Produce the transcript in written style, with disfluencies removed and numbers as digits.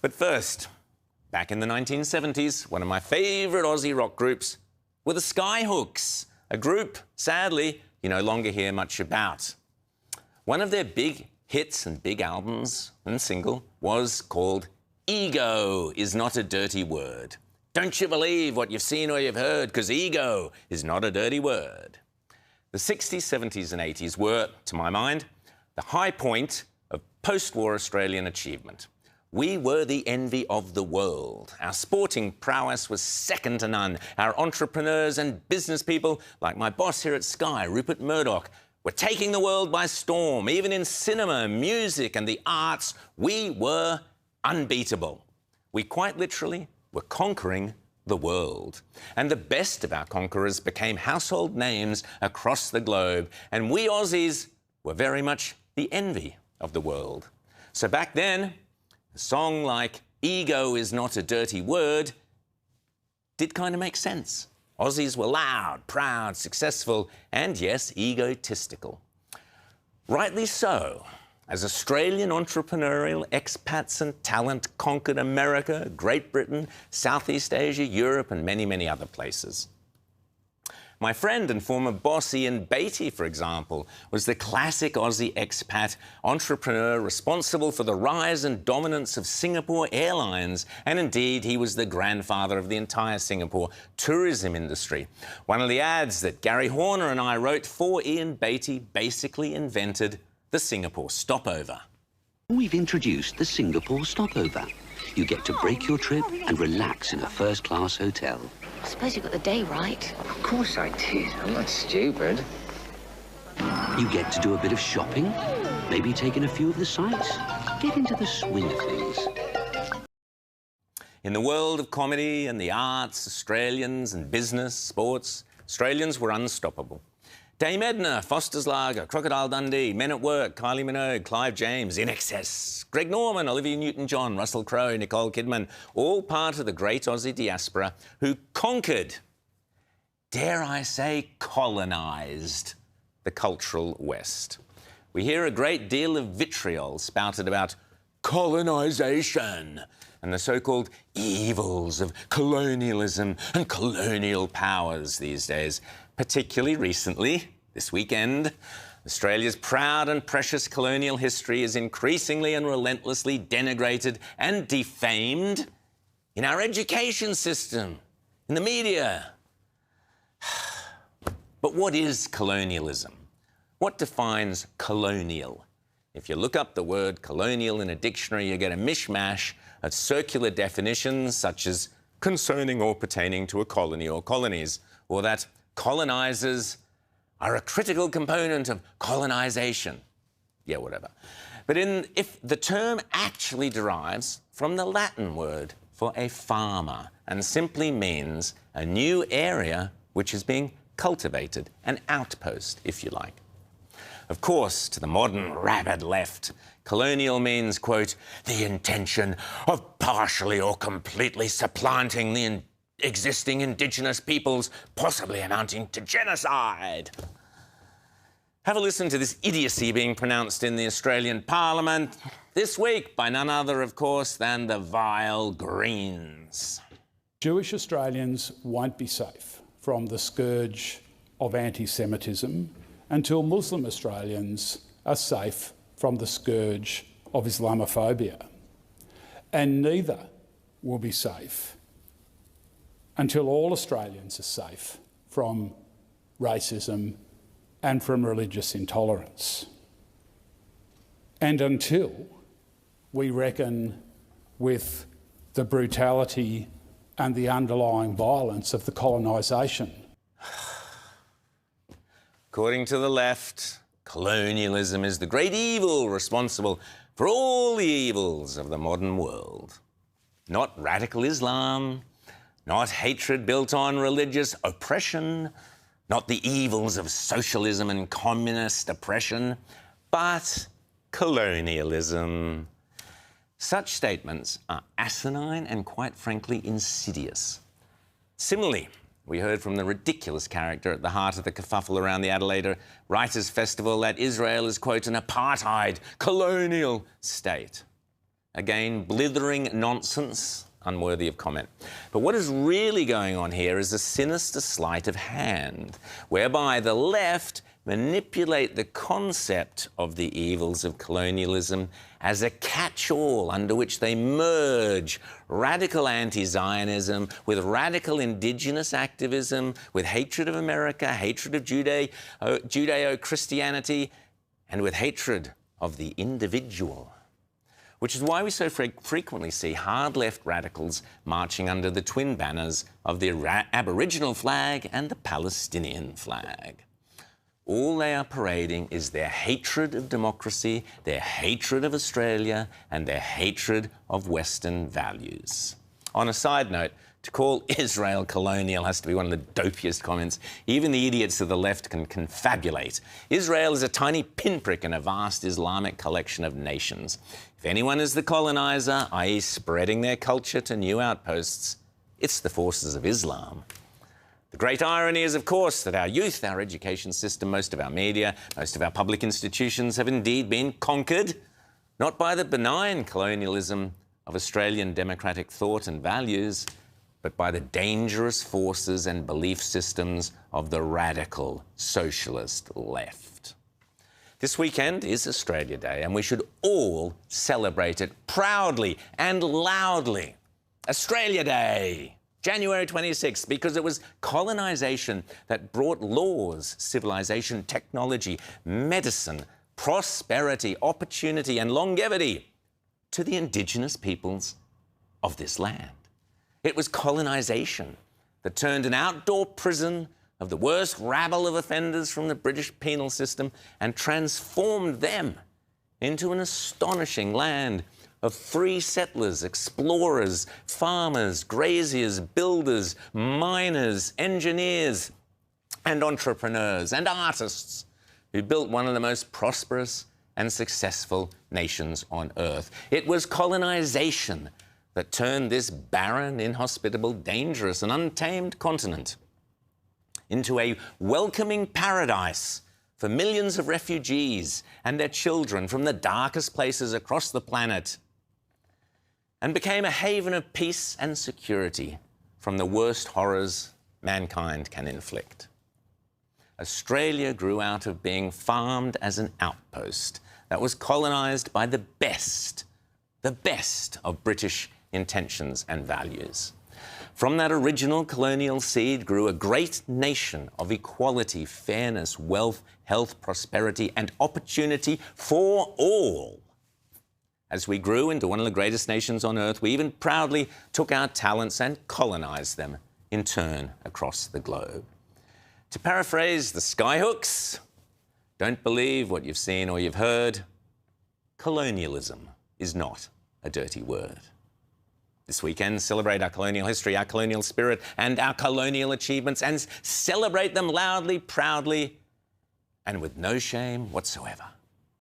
But first, back in the 1970s, one of my favourite Aussie rock groups were the Skyhooks, a group, sadly, you no longer hear much about. One of their big hits and big albums and single was called Ego Is Not a Dirty Word. Don't you believe what you've seen or you've heard, because ego is not a dirty word. The 60s, 70s and 80s were, to my mind, the high point of post-war Australian achievement. We were the envy of the world. Our sporting prowess was second to none. Our entrepreneurs and business people, like my boss here at Sky, Rupert Murdoch, were taking the world by storm. Even in cinema, music and the arts, we were unbeatable. We quite literally were conquering the world. And the best of our conquerors became household names across the globe. And we Aussies were very much the envy of the world. So back then, a song like Ego Is Not a Dirty Word did kind of make sense. Aussies were loud, proud, successful, and yes, egotistical. Rightly so, as Australian entrepreneurial expats and talent conquered America, Great Britain, Southeast Asia, Europe, and many, many other places. My friend and former boss Ian Beattie, for example, was the classic Aussie expat entrepreneur responsible for the rise and dominance of Singapore Airlines, and indeed he was the grandfather of the entire Singapore tourism industry. One of the ads that Gary Horner and I wrote for Ian Beattie basically invented the Singapore stopover. We've introduced the Singapore stopover. You get to break your trip and relax in a first-class hotel. I suppose you got the day right. Of course I did. I'm not stupid. You get to do a bit of shopping, maybe take in a few of the sights. Get into the swing of things. In the world of comedy and the arts, Australians and business, sports, Australians were unstoppable. Dame Edna, Foster's Lager, Crocodile Dundee, Men at Work, Kylie Minogue, Clive James, In Excess, Greg Norman, Olivia Newton-John, Russell Crowe, Nicole Kidman, all part of the great Aussie diaspora who conquered, dare I say, colonised the cultural West. We hear a great deal of vitriol spouted about colonisation and the so-called evils of colonialism and colonial powers these days. Particularly recently, this weekend, Australia's proud and precious colonial history is increasingly and relentlessly denigrated and defamed in our education system, in the media. But what is colonialism? What defines colonial? If you look up the word colonial in a dictionary, you get a mishmash of circular definitions such as concerning or pertaining to a colony or colonies, or that colonisers are a critical component of colonisation. Yeah, whatever. But if the term actually derives from the Latin word for a farmer and simply means a new area which is being cultivated, an outpost, if you like. Of course, to the modern rabid left, colonial means, quote, the intention of partially or completely supplanting the existing Indigenous peoples, possibly amounting to genocide. Have a listen to this idiocy being pronounced in the Australian Parliament this week by none other, of course, than the vile Greens. Jewish Australians won't be safe from the scourge of anti-Semitism until Muslim Australians are safe from the scourge of Islamophobia. And neither will be safe until all Australians are safe from racism and from religious intolerance. And until we reckon with the brutality and the underlying violence of the colonisation. According to the left, colonialism is the great evil responsible for all the evils of the modern world. Not radical Islam, not hatred built on religious oppression, not the evils of socialism and communist oppression, but colonialism. Such statements are asinine and, quite frankly, insidious. Similarly, we heard from the ridiculous character at the heart of the kerfuffle around the Adelaide Writers' Festival that Israel is, quote, an apartheid colonial state. Again, blithering nonsense, unworthy of comment. But what is really going on here is a sinister sleight of hand, whereby the left manipulate the concept of the evils of colonialism as a catch-all under which they merge radical anti-Zionism with radical indigenous activism, with hatred of America, hatred of Judeo-Christianity, and with hatred of the individual. Which is why we so frequently see hard left radicals marching under the twin banners of the Aboriginal flag and the Palestinian flag. All they are parading is their hatred of democracy, their hatred of Australia, and their hatred of Western values. On a side note, to call Israel colonial has to be one of the dopiest comments even the idiots of the left can confabulate. Israel is a tiny pinprick in a vast Islamic collection of nations. If anyone is the coloniser, i.e. spreading their culture to new outposts, it's the forces of Islam. The great irony is, of course, that our youth, our education system, most of our media, most of our public institutions have indeed been conquered, not by the benign colonialism of Australian democratic thought and values, but by the dangerous forces and belief systems of the radical socialist left. This weekend is Australia Day, and we should all celebrate it proudly and loudly. Australia Day, January 26th, because it was colonisation that brought laws, civilisation, technology, medicine, prosperity, opportunity and longevity to the Indigenous peoples of this land. It was colonisation that turned an outdoor prison of the worst rabble of offenders from the British penal system and transformed them into an astonishing land of free settlers, explorers, farmers, graziers, builders, miners, engineers, and entrepreneurs and artists who built one of the most prosperous and successful nations on earth. It was colonisation that turned this barren, inhospitable, dangerous and untamed continent into a welcoming paradise for millions of refugees and their children from the darkest places across the planet, and became a haven of peace and security from the worst horrors mankind can inflict. Australia grew out of being farmed as an outpost that was colonised by the best of British intentions and values. From that original colonial seed grew a great nation of equality, fairness, wealth, health, prosperity, and opportunity for all. As we grew into one of the greatest nations on earth, we even proudly took our talents and colonised them in turn across the globe. To paraphrase the Skyhooks, don't believe what you've seen or you've heard. Colonialism is not a dirty word. This weekend, celebrate our colonial history, our colonial spirit, and our colonial achievements, and celebrate them loudly, proudly, and with no shame whatsoever.